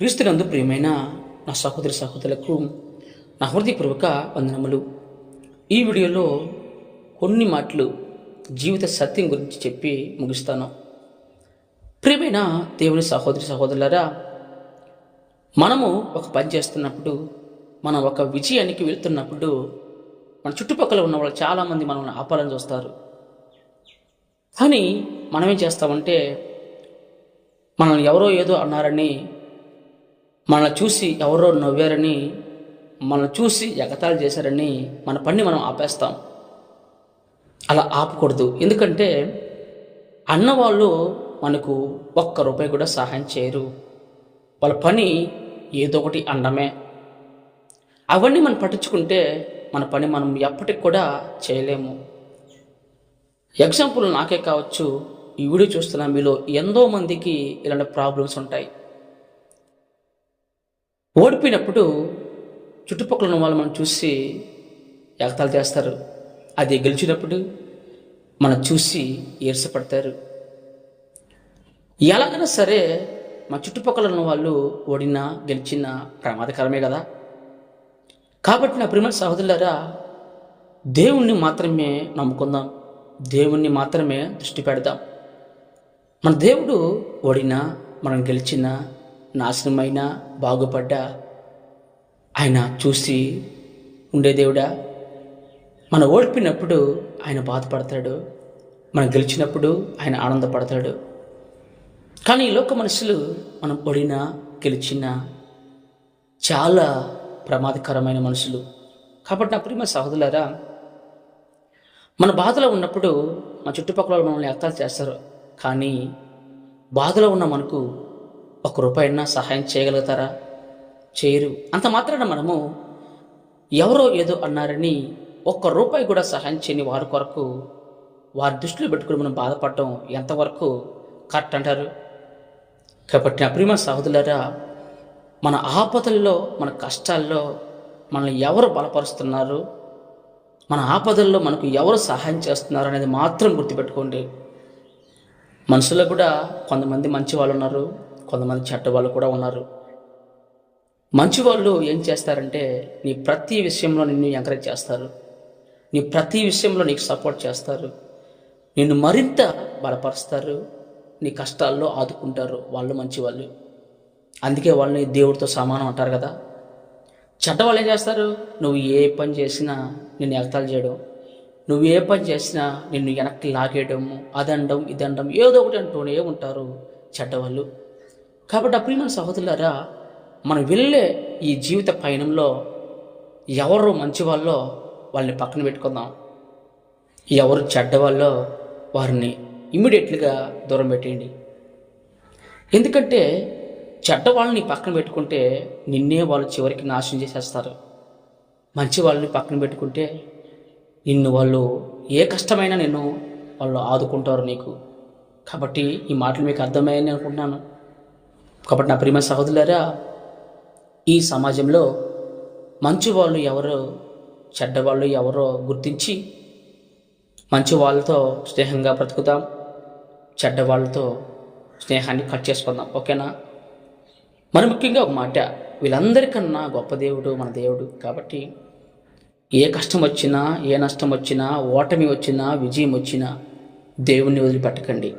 క్రీస్తునందు ప్రియమైన నా సహోదరి సహోదరులకు నా హృదయపూర్వక వందనములు. ఈ వీడియోలో కొన్ని మాటలు జీవిత సత్యం గురించి చెప్పి ముగిస్తాను. ప్రియమైన దేవుని సహోదరి సహోదరులారా, మనము ఒక పని చేస్తున్నప్పుడు, మనం ఒక విజయానికి వెళ్తున్నప్పుడు మన చుట్టుపక్కల ఉన్న వాళ్ళు చాలామంది మనల్ని ఆపాలని చూస్తారు. కానీ మనమేం చేస్తామంటే, మనల్ని ఎవరో ఏదో అన్నారని, మనల్ని చూసి ఎవరో నవ్వారని, మనల్ని చూసి ఎగతాళి చేశారని మన పని మనం ఆపేస్తాం. అలా ఆపకూడదు. ఎందుకంటే అన్నవాళ్ళు మనకు ఒక్క రూపాయి కూడా సహాయం చేయరు. వాళ్ళ పని ఏదో ఒకటి అనడమే. అవన్నీ మనం పట్టించుకుంటే మన పని మనం ఎప్పటికి కూడా చేయలేము. ఎగ్జాంపుల్ నాకే కావచ్చు, ఈ వీడియో చూస్తున్న మీలో ఎంతో మందికి ఇలాంటి ప్రాబ్లమ్స్ ఉంటాయి. ఓడిపోయినప్పుడు చుట్టుపక్కల ఉన్న వాళ్ళు మనం చూసి ఎగతాళి చేస్తారు. అది గెలిచినప్పుడు మనం చూసి ఈర్షపడతారు. ఎలాగైనా సరే మన చుట్టుపక్కల ఉన్న వాళ్ళు ఓడినా గెలిచినా ప్రమాదకరమే కదా. కాబట్టి నా ప్రియమైన సహోదరులారా, దేవుణ్ణి మాత్రమే నమ్ముకుందాం, దేవుణ్ణి మాత్రమే దృష్టి పెడదాం. మన దేవుడు ఓడినా మనం గెలిచినా నాశనమైనా బాగుపడ్డా ఆయన చూసి ఉండే దేవుడా. మనం ఓడిపోయినప్పుడు ఆయన బాధపడతాడు, మనం గెలిచినప్పుడు ఆయన ఆనందపడతాడు. కానీ ఈ లోక మనుషులు మనం ఓడినా గెలిచినా చాలా ప్రమాదకరమైన మనుషులు. కాబట్టి నా ప్రియమైన సహోదరులారా, మన బాధలో ఉన్నప్పుడు మన చుట్టుపక్కల మనల్ని ఎగతాళి చేస్తారు. కానీ బాధలో ఉన్న మనకు ఒక రూపాయన్నా సహాయం చేయగలుగుతారా? చేయరు. అంత మాత్రాన మనము ఎవరో ఏదో అన్నారని ఒక్క రూపాయి కూడా సహాయం చేయని వారి కొరకు వారి దృష్టిలో పెట్టుకుని మనం బాధపడటం ఎంతవరకు కరెక్ట్ అంటారు? కాబట్టి నా ప్రియమైన సహోదరులారా, మన ఆపదల్లో, మన కష్టాల్లో మనల్ని ఎవరు బలపరుస్తున్నారు, మన ఆపదల్లో మనకు ఎవరు సహాయం చేస్తున్నారు అనేది మాత్రం గుర్తుపెట్టుకోండి. మనుషుల్లో కూడా కొంతమంది మంచి వాళ్ళు ఉన్నారు, కొంతమంది చెడ్డ వాళ్ళు కూడా ఉన్నారు. మంచి వాళ్ళు ఏం చేస్తారంటే, నీ ప్రతి విషయంలో నిన్ను ఎంకరేజ్ చేస్తారు, నీ ప్రతి విషయంలో నీకు సపోర్ట్ చేస్తారు, నిన్ను మరింత బలపరుస్తారు, నీ కష్టాల్లో ఆదుకుంటారు. వాళ్ళు మంచి వాళ్ళు. అందుకే వాళ్ళని దేవుడితో సమానం అంటారు కదా. చెడ్డ వాళ్ళు ఏం చేస్తారు, నువ్వు ఏ పని చేసినా నిన్ను ఎగతాళి చేయడం, నువ్వు ఏ పని చేసినా నిన్ను వెనక్కి లాగేయడము, అదండం ఇదండం ఏదో ఒకటి అంటూనే ఉంటారు చెడ్డవాళ్ళు. కాబట్టి ప్రియమైన సహోదరులారా, మనం వెళ్ళే ఈ జీవిత పయనంలో ఎవరు మంచి వాళ్ళో వాళ్ళని పక్కన పెట్టుకుందాం, ఎవరు చెడ్డవాళ్ళో వారిని ఇమ్మీడియట్లుగా దూరం పెట్టేయండి. ఎందుకంటే చెడ్డవాళ్ళని పక్కన పెట్టుకుంటే నిన్నే వాళ్ళు చివరికి నాశనం చేసేస్తారు. మంచి వాళ్ళని పక్కన పెట్టుకుంటే నిన్ను వాళ్ళు ఏ కష్టమైనా నిన్ను వాళ్ళు ఆదుకుంటారు నీకు. కాబట్టి ఈ మాటలు మీకు అర్థమయ్యాయని అనుకుంటున్నాను. కాబట్టి నా ప్రియమైన సహోదరులారా, ఈ సమాజంలో మంచి వాళ్ళు ఎవరో చెడ్డవాళ్ళు ఎవరో గుర్తించి మంచి వాళ్ళతో స్నేహంగా బ్రతుకుదాం, చెడ్డవాళ్ళతో స్నేహాన్ని కట్ చేసుకుందాం. ఓకేనా? మరి ముఖ్యంగా ఒక మాట, వీళ్ళందరికన్నా గొప్ప దేవుడు మన దేవుడు. కాబట్టి ఏ కష్టం వచ్చినా, ఏ నష్టం వచ్చినా, ఓటమి వచ్చినా, విజయం వచ్చినా దేవుణ్ణి వదిలిపెట్టకండి.